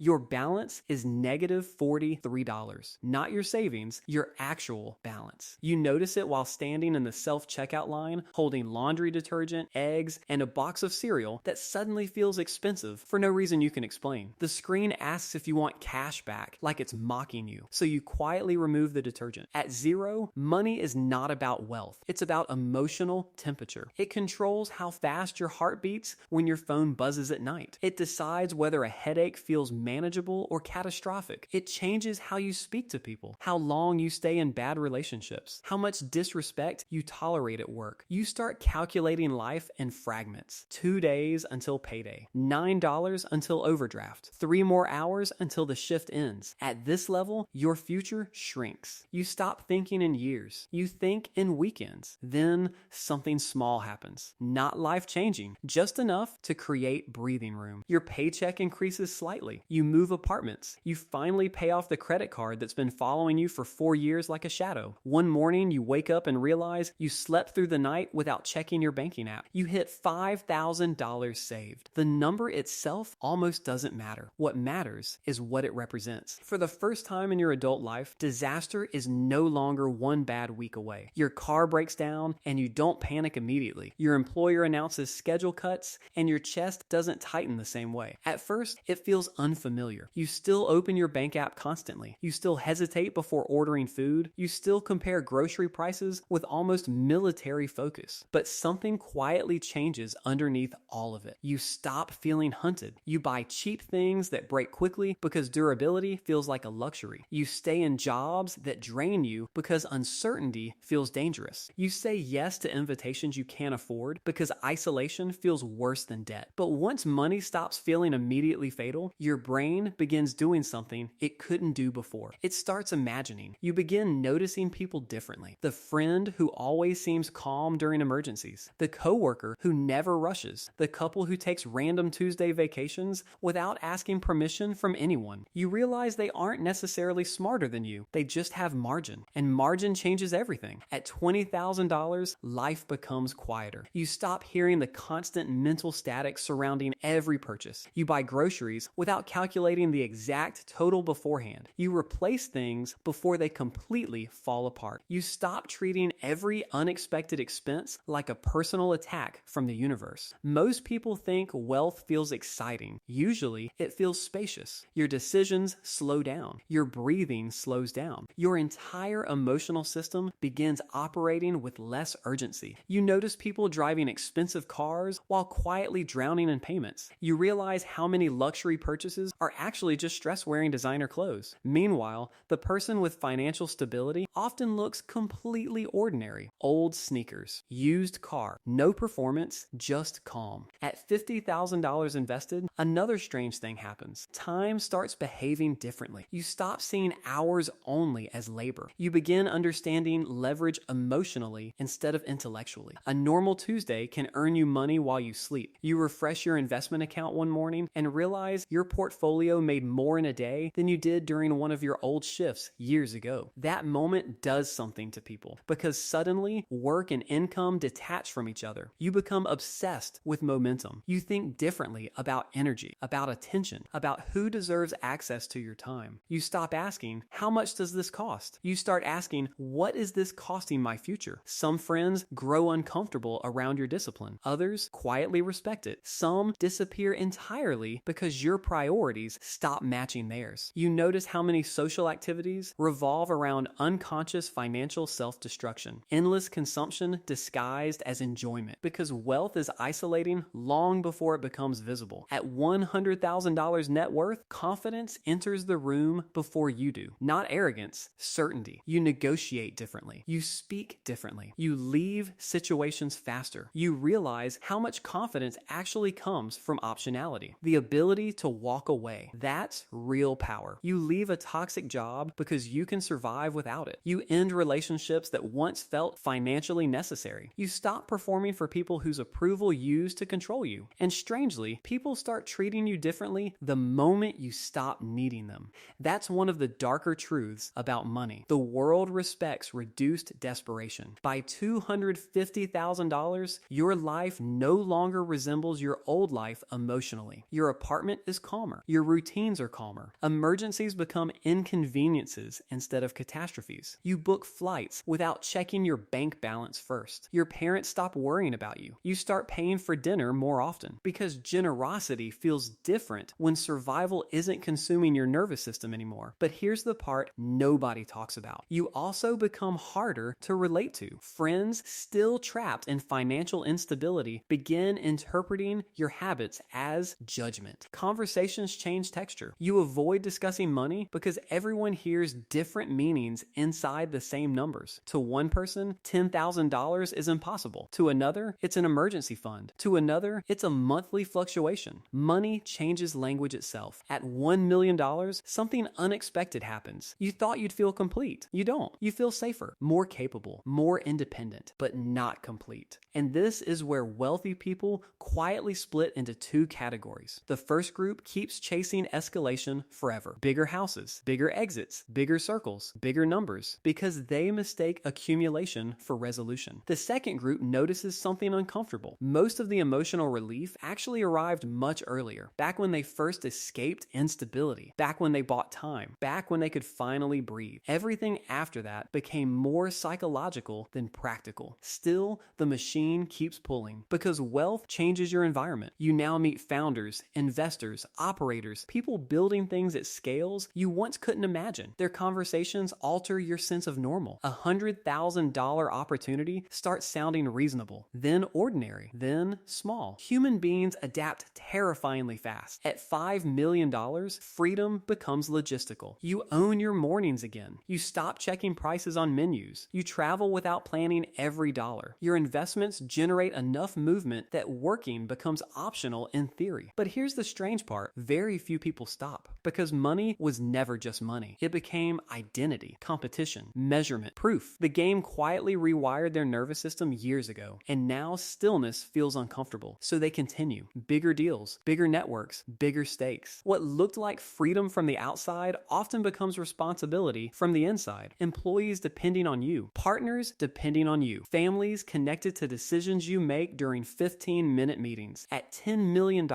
Your balance is negative $43, not your savings, your actual balance. You notice it while standing in the self-checkout line, holding laundry detergent, eggs, and a box of cereal that suddenly feels expensive for no reason you can explain. The screen asks if you want cash back, like it's mocking you, so you quietly remove the detergent. At zero, money is not about wealth. It's about emotional temperature. It controls how fast your heart beats when your phone buzzes at night. It decides whether a headache feels manageable or catastrophic. It changes how you speak to people, how long you stay in bad relationships, how much disrespect you tolerate at work. You start calculating life in fragments. 2 days until payday, $9 until overdraft, 3 more hours until the shift ends. At this level, your future shrinks. You stop thinking in years. You think in weekends. Then something small happens. Not life-changing, just enough to create breathing room. Your paycheck increases slightly. You move apartments. You finally pay off the credit card that's been following you for 4 years like a shadow. One morning, you wake up and realize you slept through the night without checking your banking app. You hit $5,000 saved. The number itself almost doesn't matter. What matters is what it represents. For the first time in your adult life, disaster is no longer one bad week away. Your car breaks down and you don't panic immediately. Your employer announces schedule cuts and your chest doesn't tighten the same way. At first, it feels unfamiliar. You still open your bank app constantly. You still hesitate before ordering food. You still compare grocery prices with almost military focus. But something quietly changes underneath all of it. You stop feeling hunted. You buy cheap things that break quickly because durability feels like a luxury. You stay in jobs that drain you because uncertainty feels dangerous. You say yes to invitations you can't afford because isolation feels worse than debt. But once money stops feeling immediately fatal, your brain begins doing something it couldn't do before. It starts imagining. You begin noticing people differently. The friend who always seems calm during emergencies. The coworker who never rushes. The couple who takes random Tuesday vacations without asking permission from anyone. You realize they aren't necessarily smarter than you. They just have margin. And margin changes everything. At $20,000, life becomes quieter. You stop hearing the constant mental static surrounding every purchase. You buy groceries without calculating the exact total beforehand. You replace things before they completely fall apart. You stop treating every unexpected expense like a personal attack from the universe. Most people think wealth feels exciting. Usually, it feels spacious. Your decisions slow down. Your breathing slows down. Your entire emotional system begins operating with less urgency. You notice people driving expensive cars while quietly drowning in payments. You realize how many luxury purchases are actually just stress wearing designer clothes. Meanwhile, the person with financial stability often looks completely ordinary. Old sneakers, used car, no performance, just calm. At $50,000 invested, another strange thing happens. Time starts behaving differently. You stop seeing hours only as labor. You begin understanding leverage emotionally instead of intellectually. A normal Tuesday can earn you money while you sleep. You refresh your investment account one morning and realize your portfolio made more in a day than you did during one of your old shifts years ago. That moment does something to people because suddenly work and income detach from each other. You become obsessed with momentum. You think differently about energy, about attention, about who deserves access to your time. You stop asking, how much does this cost? You start asking, what is this costing my future? Some friends grow uncomfortable around your discipline. Others quietly respect it. Some disappear entirely because your priorities stop matching theirs. You notice how many social activities revolve around unconscious financial self-destruction. Endless consumption disguised as enjoyment because wealth is isolating long before it becomes visible. At $100,000 net worth, confidence enters the room before you do. Not arrogance, certainty. You negotiate differently. You speak differently. You leave situations faster. You realize how much confidence actually comes from optionality. The ability to walk away. That's real power. You leave a toxic job because you can survive without it. You end relationships that once felt financially necessary. You stop performing for people whose approval used to control you. And strangely, people start treating you differently the moment you stop needing them. That's one of the darker truths about money. The world respects reduced desperation. By $250,000, your life no longer resembles your old life emotionally. Your apartment is calmer. Your routines are calmer. Emergencies become inconveniences instead of catastrophes. You book flights without checking your bank balance first. Your parents stop worrying about you. You start paying for dinner more often because generosity feels different when survival isn't consuming your nervous system anymore. But here's the part nobody talks about. You also become harder to relate to. Friends still trapped in financial instability begin interpreting your habits as judgment. Conversations change texture. You avoid discussing money because everyone hears different meanings inside the same numbers. To one person, $10,000 is impossible. To another, it's an emergency fund. To another, it's a monthly fluctuation. Money changes language itself. At $1 million, something unexpected happens. You thought you'd feel complete. You don't. You feel safer, more capable, more independent, but not complete. And this is where wealthy people quietly split into two categories. The first group keeps chasing escalation forever. Bigger houses, bigger exits, bigger circles, bigger numbers, because they mistake accumulation for resolution. The second group notices something uncomfortable. Most of the emotional relief actually arrived much earlier, back when they first escaped instability, back when they bought time, back when they could finally breathe. Everything after that became more psychological than practical. Still, the machine keeps pulling because wealth changes your environment. You now meet founders, investors, operators, people building things at scales you once couldn't imagine. Their conversations alter your sense of normal. $100,000 opportunity starts sounding reasonable, then ordinary, then small. Human beings adapt terrifyingly fast. At $5 million, freedom becomes logistical. You own your mornings again. You stop checking prices on menus. You travel without planning every dollar. Your investments generate enough movement that working becomes optional in theory. But here's the strange part. Very few people stop because money was never just money. It became identity, competition, measurement, proof. The game quietly rewired their nervous system years ago, and now stillness feels uncomfortable. So they continue. Bigger deals, bigger networks, bigger stakes. What looked like freedom from the outside often becomes responsibility from the inside. Employees depending on you, partners depending on you, families connected to decisions you make during 15-minute meetings. At $10 million,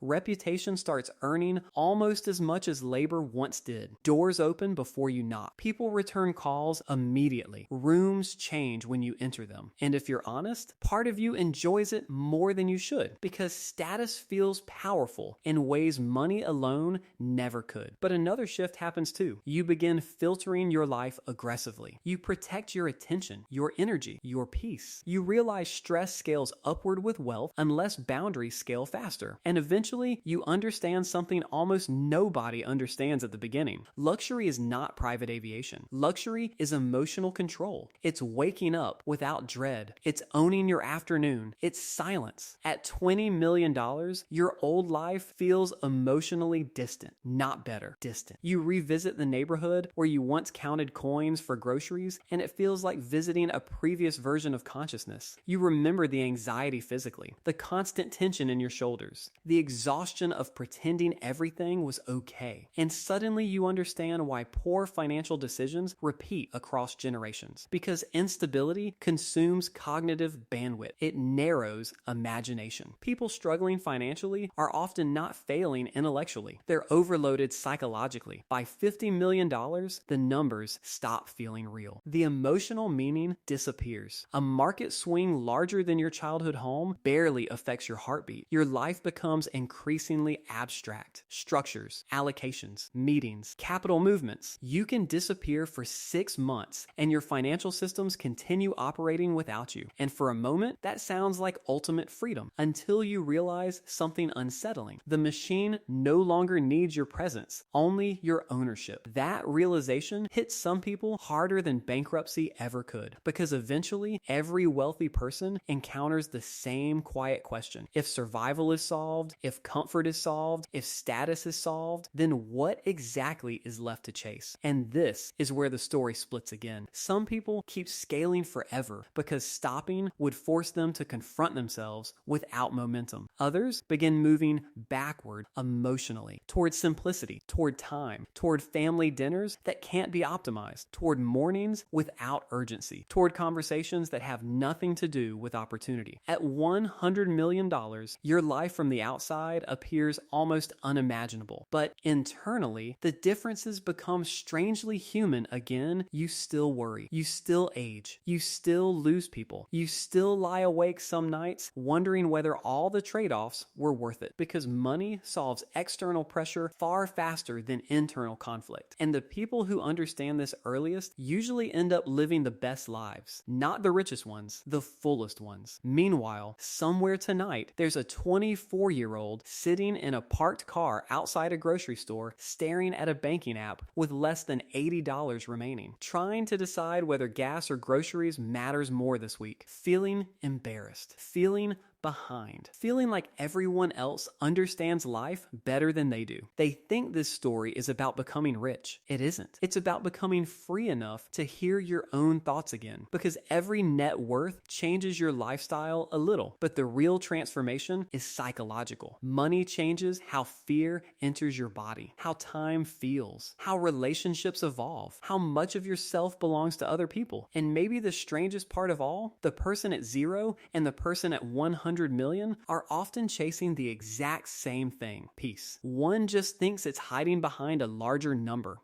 reputation starts earning almost as much as labor once did. Doors open before you knock. People return calls immediately. Rooms change when you enter them. And if you're honest, part of you enjoys it more than you should because status feels powerful in ways money alone never could. But another shift happens too. You begin filtering your life aggressively. You protect your attention, your energy, your peace. You realize stress scales upward with wealth unless boundaries scale faster. And eventually, you understand something almost nobody understands at the beginning. Luxury is not private aviation. Luxury is emotional control. It's waking up without dread. It's owning your afternoon. It's silence. At $20 million, your old life feels emotionally distant, not better, distant. You revisit the neighborhood where you once counted coins for groceries, and it feels like visiting a previous version of consciousness. You remember the anxiety physically, the constant tension in your shoulders, the exhaustion of pretending everything was okay. And suddenly you understand why poor financial decisions repeat across generations. Because instability consumes cognitive bandwidth. It narrows imagination. People struggling financially are often not failing intellectually. They're overloaded psychologically. By $50 million, the numbers stop feeling real. The emotional meaning disappears. A market swing larger than your childhood home barely affects your heartbeat. Your life becomes increasingly abstract. Structures, allocations, meetings, capital movements. You can disappear for 6 months and your financial systems continue operating without you. And for a moment, that sounds like ultimate freedom until you realize something unsettling. The machine no longer needs your presence, only your ownership. That realization hits some people harder than bankruptcy ever could, because eventually every wealthy person encounters the same quiet question. If survival is solved, if comfort is solved, if status is solved, then what exactly is left to chase? And this is where the story splits again. Some people keep scaling forever because stopping would force them to confront themselves without momentum. Others begin moving backward emotionally, toward simplicity, toward time, toward family dinners that can't be optimized, toward mornings without urgency, toward conversations that have nothing to do with opportunity. At $100 million, your life from the outside appears almost unimaginable. But internally, the differences become strangely human again. You still worry. You still age. You still lose people. You still lie awake some nights wondering whether all the trade-offs were worth it, because money solves external pressure far faster than internal conflict. And the people who understand this earliest usually end up living the best lives, not the richest ones, the fullest ones. Meanwhile, somewhere tonight, there's a 24-year-old sitting in a parked car outside a grocery store staring at a banking app with less than $80 remaining, trying to decide whether gas or groceries matters more this week, feeling embarrassed, feeling behind, feeling like everyone else understands life better than they do. They think this story is about becoming rich. It isn't. It's about becoming free enough to hear your own thoughts again, because every net worth changes your lifestyle a little, but the real transformation is psychological. Money changes how fear enters your body, how time feels, how relationships evolve, how much of yourself belongs to other people. And maybe the strangest part of all, the person at 0 and the person at 100 million are often chasing the exact same thing: peace. One just thinks it's hiding behind a larger number.